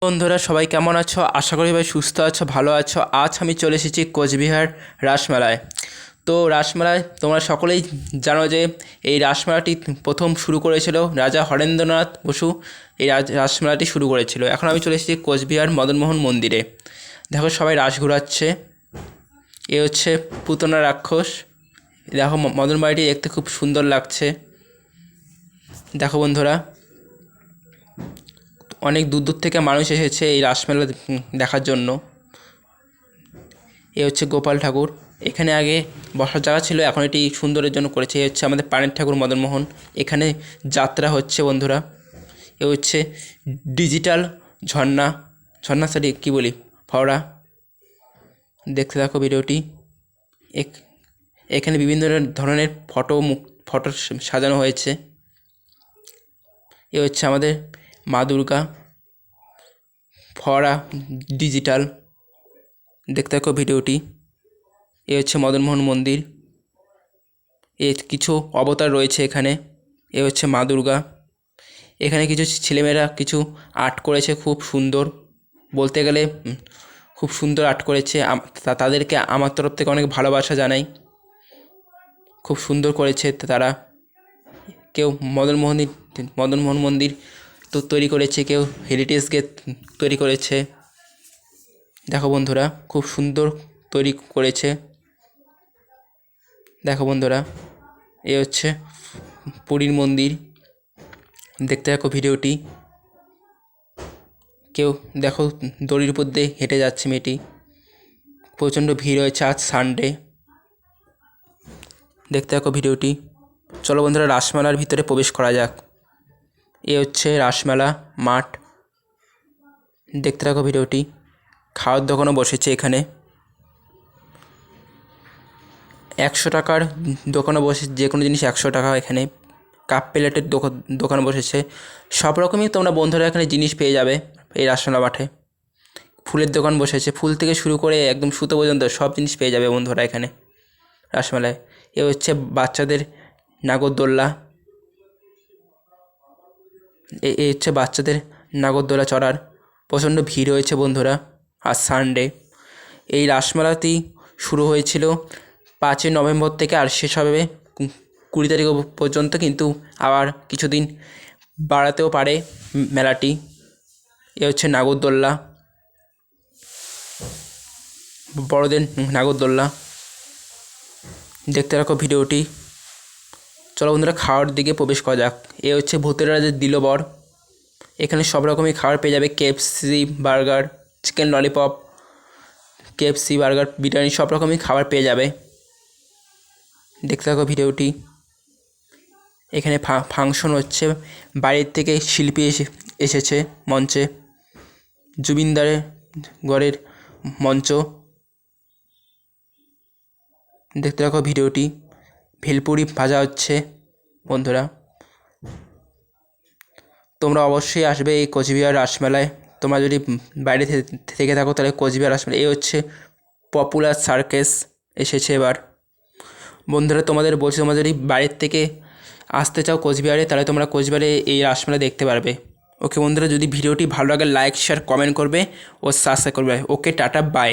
বন্ধুরা সবাই কেমন আছো? আশা করি সবাই সুস্থ আছো, ভালো আছো। আজ আমি চলে এসেছি কোচবিহার রাসমেলায়। তো রাসমেলায় তোমরা সকলেই জানো যে এই রাসমেলাটি প্রথম শুরু করেছিল রাজা হরেন্দ্রনাথ বসু। এই রাসমেলাটি শুরু করেছিল। এখন আমি চলে এসেছি কোচবিহার মদনমোহন মন্দিরে। দেখো সবাই রাস ঘোরাচ্ছে। এ হচ্ছে পুতনা রাক্ষস। দেখো মদন বাড়িটি দেখতে খুব সুন্দর লাগছে। দেখো বন্ধুরা, অনেক দূর দূর থেকে মানুষ এসেছে এই রাসমেলা দেখার জন্য। এ হচ্ছে গোপাল ঠাকুর। এখানে আগে বসার জায়গা ছিল, এখন এটি সুন্দরের জন্য করেছে। এ হচ্ছে আমাদের প্রাণের ঠাকুর মদনমোহন। এখানে যাত্রা হচ্ছে বন্ধুরা। এ হচ্ছে ডিজিটাল ঝর্ণা সরি কী বলি ফওয়ারা। দেখতে থাকো ভিডিওটি। এখানে বিভিন্ন ধরনের ফটো সাজানো হয়েছে। এ হচ্ছে আমাদের মা দুর্গা ফওয়ারা ডিজিটাল। দেখতে থাকো ভিডিওটি। এ হচ্ছে মদনমোহন মন্দির। কিছু অবতার রয়েছে এখানে। এ হচ্ছে মা দুর্গা। এখানে কিছু ছেলেমেয়েরা কিছু আর্ট করেছে, খুব সুন্দর। বলতে গেলে খুব সুন্দর আর্ট করেছে। তাদেরকে আমার তরফ থেকে অনেক ভালোবাসা জানাই। খুব সুন্দর করেছে তারা। কেউ মদনমোহন মন্দির তো তৈরি করেছে, কেউ হেরিটেজ গেট তৈরি করেছে। দেখো বন্ধুরা, খুব সুন্দর তৈরি করেছে। দেখো বন্ধুরা, এ হচ্ছে পুরীর মন্দির। দেখতে থাকো ভিডিওটি। কেউ দেখো দড়ির উপর দিয়ে হেঁটে যাচ্ছে মেয়েটি। প্রচণ্ড ভিড় হয়েছে, আজ সানডে। দেখতে থাকো ভিডিওটি। চলো বন্ধুরা, রাসমেলার ভিতরে প্রবেশ করা যাক। এ হচ্ছে রাসমেলা মাঠ। দেখতে থাকো ভিডিওটি। খাওয়ার দোকানও বসেছে এখানে। 100 টাকার দোকানও বসে, যে কোনো জিনিস 100 টাকা। এখানে কাপ প্লেটের দোকান বসেছে। সব রকমই তোমরা বন্ধুরা এখানে জিনিস পেয়ে যাবে এই রাসমেলা মাঠে। ফুলের দোকান বসেছে, ফুল থেকে শুরু করে একদম সুতো পর্যন্ত সব জিনিস পেয়ে যাবে বন্ধুরা এখানে রাসমেলায়। এ হচ্ছে বাচ্চাদের নাগরদোল্লা। এ হচ্ছে বাচ্চাদের নাগরদোলা চড়ার। প্রচণ্ড ভিড় হয়েছে বন্ধুরা, আজ সানডে। এই রাসমেলাটি শুরু হয়েছিল 5ই নভেম্বর থেকে, আর শেষ হবে 20 তারিখ পর্যন্ত। কিন্তু আবার কিছুদিন বাড়াতেও পারে মেলাটি। এ হচ্ছে নাগরদোল্লা, বড়দের নাগরদোল্লা। দেখতে রাখো ভিডিওটি। চলো বন্ধুরা, খাওয়ার দিকে প্রবেশ করা যাক। এ হচ্ছে ভূতের রাজা দিল বর। এখানে সব রকমই খাবার পেয়ে যাবে। KFC burger, chicken lollipop, KFC burger, biryani, সব রকমই খাবার পেয়ে যাবে। দেখতে থাকো ভিডিওটি। এখানে ফাংশন হচ্ছে, বাইরের থেকে শিল্পী এসেছে মঞ্চে। জুবিনদারের ঘরের মঞ্চ। দেখতে থাকো ভিডিওটি। ভেলপুরি ভাজা হচ্ছে বন্ধুরা। তোমরা অবশ্যই আসবে এই কোচবিহার রাসমেলায়। তোমরা যদি বাইরে থেকে থাকো তাহলে কোচবিহার রাসমেলা। এই হচ্ছে পপুলার সার্কাস এসেছে এবার। বন্ধুরা তোমাদের বলছি, তোমরা যদি বাইরের থেকে আসতে চাও কোচবিহারে, তাহলে তোমরা কোচবিহারে এই রাসমেলা দেখতে পারবে। ওকে বন্ধুরা, যদি ভিডিওটি ভালো লাগে লাইক শেয়ার কমেন্ট করবে ও সাবস্ক্রাইব করবে। ওকে, টাটা, বাই।